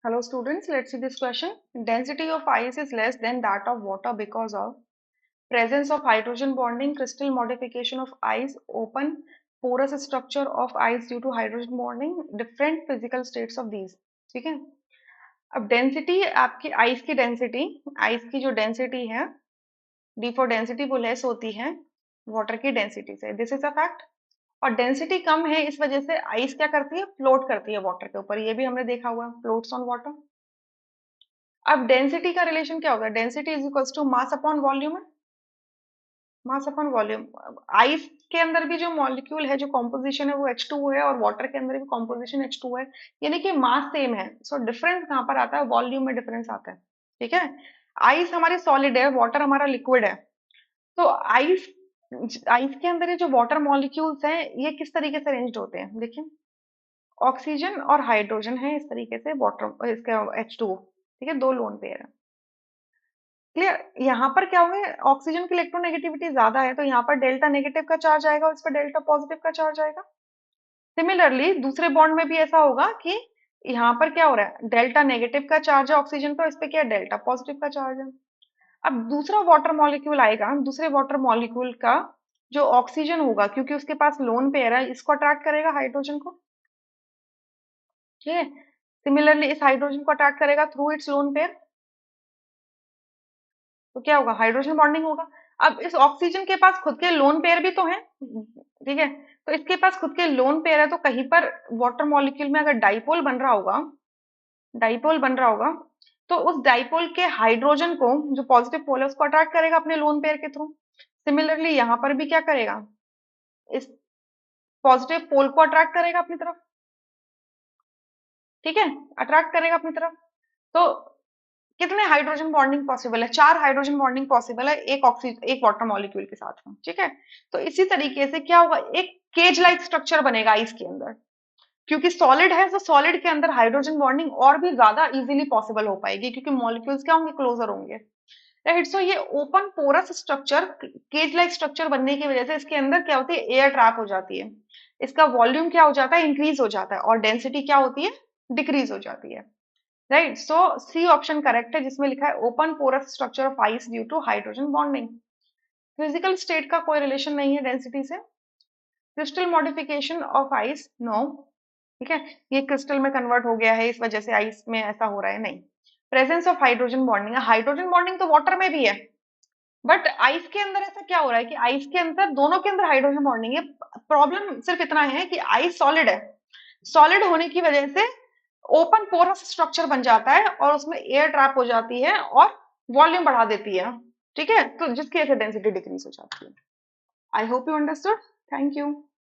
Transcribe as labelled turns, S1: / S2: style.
S1: Hello students, let's see this question. Density of ice is less than that of water because of presence of hydrogen bonding, crystal modification of ice, open porous structure of ice due to hydrogen bonding, different physical states of these. ठीक है. अब density आपकी ice की जो density है D for density वो less होती है वाटर की डेंसिटी से. This is a fact. और डेंसिटी कम है इस वजह से आइस क्या करती है, फ्लोट करती है वाटर के ऊपर. ये भी हमने देखा हुआ, फ्लोट्स ऑन वाटर. अब डेंसिटी का रिलेशन क्या होगा, density is equals to mass upon volume है. Mass upon volume. आइस के अंदर भी जो मॉलिक्यूल है, जो कॉम्पोजिशन है वो H2 है, और वाटर के अंदर भी कॉम्पोजिशन H2 है. यानी कि मास सेम है. सो डिफरेंस कहाँ पर आता है, वॉल्यूम में डिफरेंस आता है. ठीक है. आइस हमारी सॉलिड है, वाटर हमारा लिक्विड है. तो आइस आइस के अंदर ये जो वाटर मॉलिक्यूल्स हैं ये किस तरीके से अरेंज्ड होते हैं, देखिए. ऑक्सीजन और हाइड्रोजन है इस तरीके से, वाटर इसका H2O. ठीक है, दो लोन पेयर है. क्लियर. यहाँ पर क्या होंगे, ऑक्सीजन की इलेक्ट्रोनेगेटिविटी ज्यादा है तो यहाँ पर डेल्टा नेगेटिव का चार्ज आएगा और इस पर डेल्टा पॉजिटिव का चार्ज आएगा. सिमिलरली दूसरे बॉन्ड में भी ऐसा होगा कि यहाँ पर क्या हो रहा है, डेल्टा नेगेटिव का चार्ज है ऑक्सीजन पर, इस पे क्या है, डेल्टा पॉजिटिव का चार्ज है. अब दूसरा वाटर मॉलिक्यूल आएगा, दूसरे वाटर मॉलिक्यूल का जो ऑक्सीजन होगा, क्योंकि उसके पास लोन पेयर है, इसको अट्रैक्ट करेगा हाइड्रोजन को. ठीक है. सिमिलरली इस हाइड्रोजन को अट्रैक्ट करेगा थ्रू इट्स लोन पेयर. तो क्या होगा, हाइड्रोजन बॉन्डिंग होगा. अब इस ऑक्सीजन के पास खुद के लोन पेयर भी तो हैं. ठीक है. तो इसके पास खुद के लोन पेयर है, तो कहीं पर वाटर मॉलिक्यूल में अगर डाइपोल बन रहा होगा तो उस डाइपोल के हाइड्रोजन को, जो पॉजिटिव पोल है, उसको अट्रैक्ट करेगा अपने लोन पेयर के थ्रू. सिमिलरली यहाँ पर भी क्या करेगा, इस पॉजिटिव पोल को अट्रैक्ट करेगा अपनी तरफ. ठीक है, अट्रैक्ट करेगा अपनी तरफ. तो कितने हाइड्रोजन बॉन्डिंग पॉसिबल है, 4 हाइड्रोजन बॉन्डिंग पॉसिबल है एक वाटर मॉलिक्यूल के साथ में. ठीक है. तो इसी तरीके से क्या होगा, एक केज लाइक स्ट्रक्चर बनेगा आइस के अंदर. क्योंकि सॉलिड है तो सॉलिड के अंदर हाइड्रोजन बॉन्डिंग और भी ज्यादा इजीली पॉसिबल हो पाएगी, क्योंकि मॉलिक्यूल्स क्या होंगे, क्लोजर होंगे. राइट. सो ये open porous structure, cage like structure बनने की वजह से इसके अंदर क्या होती है, एयर ट्रैप हो जाती है. इसका वॉल्यूम क्या हो जाता है, इंक्रीज हो जाता है, और डेंसिटी क्या होती है, डिक्रीज हो जाती है. Right. So C option correct है, जिसमें लिखा है open porous structure of ice due to hydrogen bonding. Physical state का कोई रिलेशन नहीं है डेंसिटी से. Crystal modification of ice, no. ठीक है, ये क्रिस्टल में कन्वर्ट हो गया है इस वजह से आइस में ऐसा हो रहा है, नहीं. Presence of hydrogen bonding, hydrogen bonding तो वाटर में भी है, बट आइस के अंदर ऐसा क्या हो रहा है कि आइस के अंदर, दोनों के अंदर हाइड्रोजन बॉन्डिंग है. प्रॉब्लम सिर्फ इतना है कि आइस सॉलिड है. सॉलिड होने की वजह से ओपन पोरस स्ट्रक्चर बन जाता है और उसमें एयर ट्रैप हो जाती है और वॉल्यूम बढ़ा देती है. ठीक है, तो जिसकी वजह से डेंसिटी डिक्रीज हो जाती है. I hope you understood. Thank you.